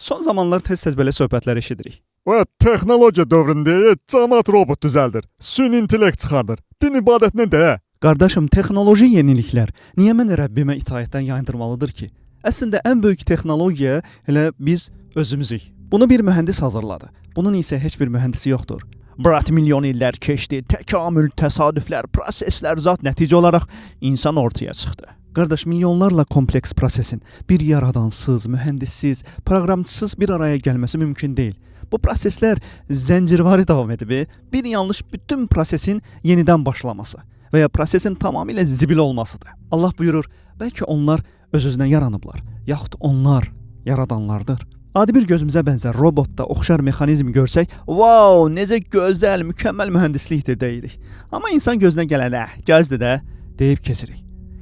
Son zamanlar tez-tez belə söhbətlər eşidirik. Və texnologiya dövründəyik, cəmaət robot düzəldir, süni intellekt çıxardır. Din ibadətinə də. Qardaşım, texnoloji yeniliklər niyə məni Rəbbimə itaətdən yayındırmalıdır ki? Əslində ən böyük texnologiya elə biz özümüzük. Bunu bir mühəndis hazırladı. Bunun isə heç bir mühəndisi yoxdur. Brat milyon illər keçdi, təkamül, təsadüflər, proseslər zat nəticə olaraq insan ortaya çıxdı. Qardaş, milyonlarla kompleks prosesin bir yaradansız, mühəndissіз, proqramçısız bir araya gəlməsi mümkün deyil. Bu proseslər zəncirvari davam edib, bir yanlış bütün prosesin yenidən başlaması və ya prosesin tamamilə zibil olmasıdır. Allah buyurur, bəlkə onlar öz-özünə yaranıblar, yaxud onlar yaradanlardır. Adi bir gözümüzə bənzər robotda oxşar mexanizm görsək, wow, necə gözəl, mükəmməl mühəndislikdir deyirik. Amma insan gözünə gələnə, gözdə də deyib keçirik.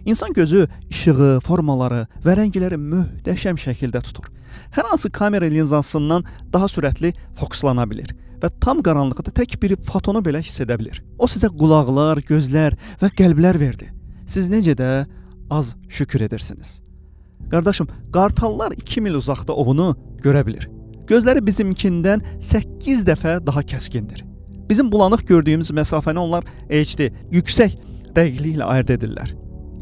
İnsan gözü işığı, formaları və rəngləri möhtəşəm şəkildə tutur. Hər hansı kamera linsasından daha sürətli fokuslana bilir və tam qaranlıqda tək bir fotonu belə hiss edə bilir. O sizə qulaqlar, gözlər və qəlblər verdi. Siz necə də az şükür edirsiniz. Qardaşım, qartallar 2 mil uzaqda ovunu görə bilir. Gözləri bizimkindən 8 dəfə daha kəskindir. Bizim bulanıq gördüyümüz məsafəni onlar HD, yüksək dəqiqliklə ayırd edirlər.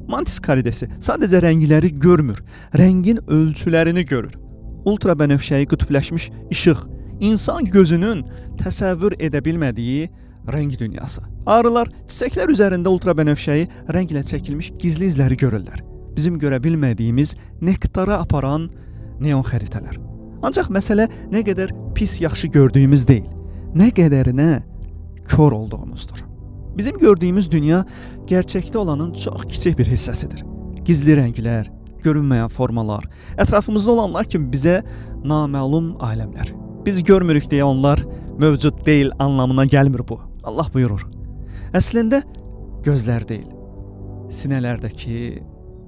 Mantis karidesi sadəcə rəngləri görmür, rəngin ölçülərini görür. Ultrabənövşəyi qütbləşmiş işıq, insan gözünün təsəvvür edə bilmədiyi rəng dünyası. Arılar çiçəklər üzərində ultrabənövşəyi rənglə çəkilmiş gizli izləri görürlər. Bizim görə bilmədiyimiz nektara aparan neon xəritələr. Ancaq məsələ nə qədər pis yaxşı gördüyümüz deyil, nə qədərinə kör olduğumuzdur. Bizim gördüyümüz dünya gerçəkdə olanın çox kiçik bir hissəsidir. Gizli rənglər, görünməyən formalar, ətrafımızda olanlar kimi bizə naməlum aləmlər. Biz görmürük deyə onlar mövcud deyil anlamına gəlmir bu. Allah buyurur. Əslində gözlər deyil, sinələrdəki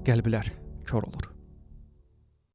qəlblər kör olur.